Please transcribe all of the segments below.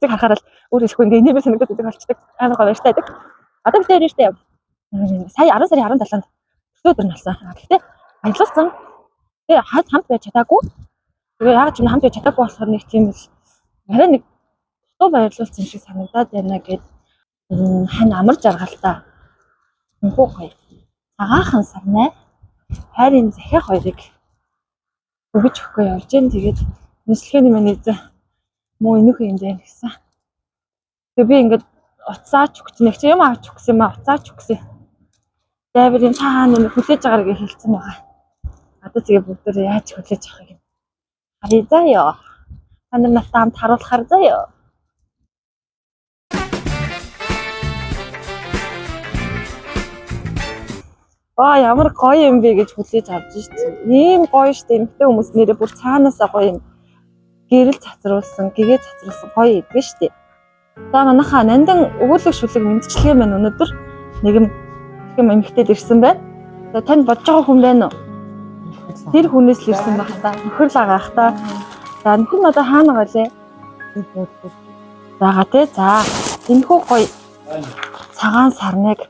Тэгдэг харахаар л өөр хэлэхгүй ингээ нэмэр санагдаад байдаг болчдаг. Амар гоё баяртай байдаг. Одоо бид нэртэй сая 10 сарын 17-нд өдөр нь болсон. Гэхдээ аялуулсан. Тэгээ хамт байж чадаагүй. Тэгээ яг ч юм хамт байж чадаагүй болохоор нэг тийм л арай нэг туу баярлуулсан шиг санагдаад байна гэд хань амар жаргалтай. Үнэхээр гоё. Цагаахан сарнай хайрын захиа хоёрыг өгөж өгөхгүй явж гэн тэгээд нийслэхний миний зэ муу энийх юм дээ гэсэн. Тэгээ би ингээд уцаач өгчнэ. Чи юм авч өгсөн юм аа уцаач өгсөн. Дайврын цаана нэг хүлээж байгаагаа гэж хэлсэн байгаа. Одоо тэгээ бүгдээ яаж хүлээж авах юм. Харъя заяа. Та нар надад хамт харуулахар заяа. Ямар гоё юм бэ гэж хүлээж авч шít. Ийм гоё штэ эмхтэй хүмүүс нэрээ бүр цаанаасаа гоё юм. Гэрэл цацруулсан, гэгээ цацруулсан гоё идэг штэ. За манайхаа нандан өгүүлэг шүлэг мэдчилгээ маань өнөөдөр нэгэн эмхтэйд ирсэн байна. За танд бодож байгаа хүн байна уу? Тэр хүнээс л ирсэн байх та. Нөхөр л агаах та. За нөхөр нь одоо хаана галээ? Заага тий. За энэхүү гоё цагаан сарныг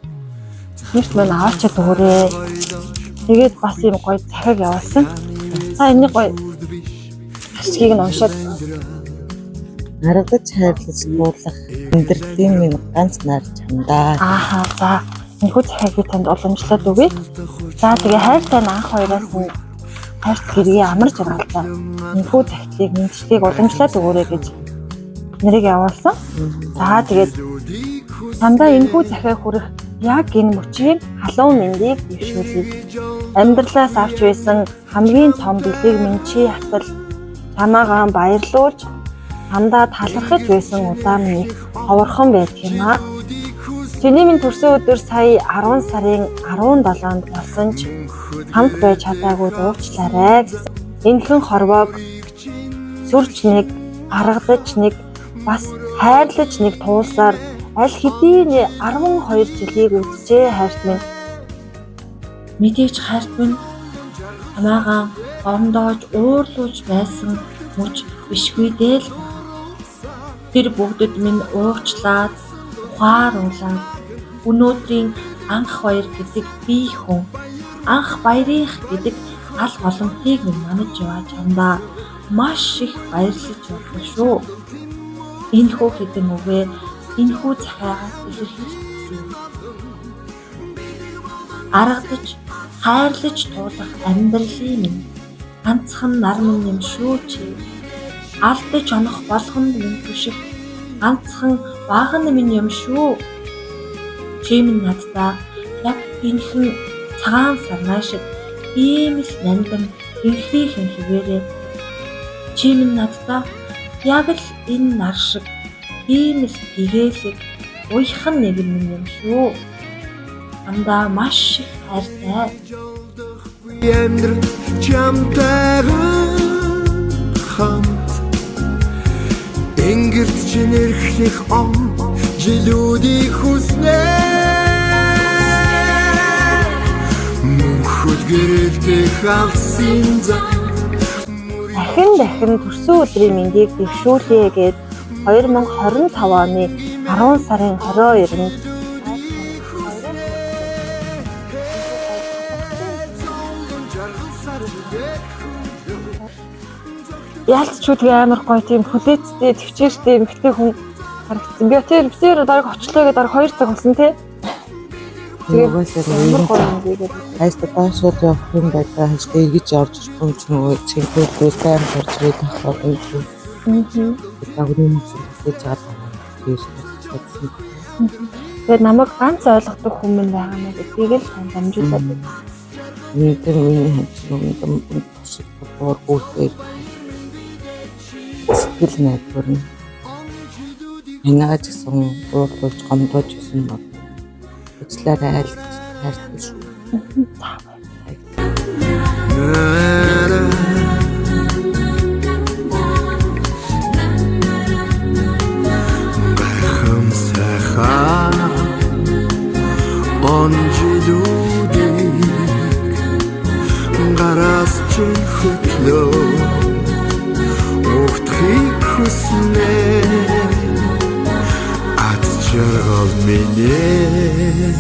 нэрт мань аваачаад өгөөрэй. Тэгээд бас юм гоё захиаг явуулсан. Та энэ гоё ашгийг нь уншаад харагдаж хайрлаж дуулах өндөртийн минь ганц нар чамдаа. Ааха за энэхүү захиаг танд уламжлаад өгье. За тэгээ хайртай анх хоёроос нь хайрт гэрээ амар жаргалтай. Энэхүү захидлыг мэдчлийг уламжлаад өгөөрэй гэж нэрийг явуулсан. За тэгээд чамдаа энэхүү захиаг хүрэх яг энэ мөчийн халуун мэндийг дэвшүүлье. Амьдралаас авч байсан хамгийн том бэлэг минь чи хатал чамаагаа баярлуулж хамдаа талархаж байсан удаа минь ховорхон байдаг юм аа. Чиний минь төрсөн өдөр сая 10 сарын 17-нд болсон ч хамт байж чадаагүй дуучлаарай гэсэн. Энэхэн хорвоог сүрч нэг, гаргадаж нэг, бас хайрлаж нэг туулсаар аль хэдийн 12 жилийг үтжээ хайрт минь. Мэдээж хайрт минь хамаагаан орондоож уурлуулж байсан мөч бишгүй дээ л. Тэр бүгдэд минь уучлаад ухааруулаад өнөөдрийн анх баяр гэдэг бие хүн анх баярых гэдэг ал голомтыг минь манаж яваа чамдаа маш их баярлаж байна шүү. Энэхүү хэдэн үгээ энэхүү захиагаа илэрхийлсэн юм. Аргадаж, хайрлаж туулах амьдралын минь ганцхан нар минь юм шүү чи. Алдаж онох болгонд минь түших ганцхан баган минь юм шүү. Чи минь надтай яг энэхэн цагаан сарнай шиг ийм л нандин инхлийнхэн хിവэрээ. Чи минь надтай яг л энэ нар шиг ийм л тэгэлэг уйхан нэг юм шүү. Андаа маш их хайртай. Ендэр чамтайгаа хамт энгэрт чинэрхлэх он жилүүдийг хүснэ. Мөнхөд гэрэлтэй халсын зам дахин төрсөн өдрийн мэндийг дэвшүүлье гэд 2025 оны 10 сарын 22-нд ялцчүүдгээ амар гоё тийм хүлээцтэй төвчээртэй эмхтэй хүн харагдсан. Би тэр дараг очлоо гэдэг дараг 2 цаг болсон тий. Тэгээд амар гоё юм гээд хайста таашаад явах юм байдаг. Хайста эргэж орж ирсэн ч нөгөө цэнхүүл тайм гарч ирээд авах юм. Тагрын зүйлээ жаад байгаа. Тэгээд намайг ганц ойлгодог хүмүүс байгаа маа гэдгийг л тань дамжуулаад байна. Нэг миний хэмжээ шиг бүргүүтэй сэтгэл найдвар нь энэгээ ч гэсэн уурлуулж гомдож байсан бол өчлөөрөө айлтж хайртай шүү. гайхам сайхан онжилүүдийг гараас чин хөтлөө өгтхийг хүснэ. жаргал минь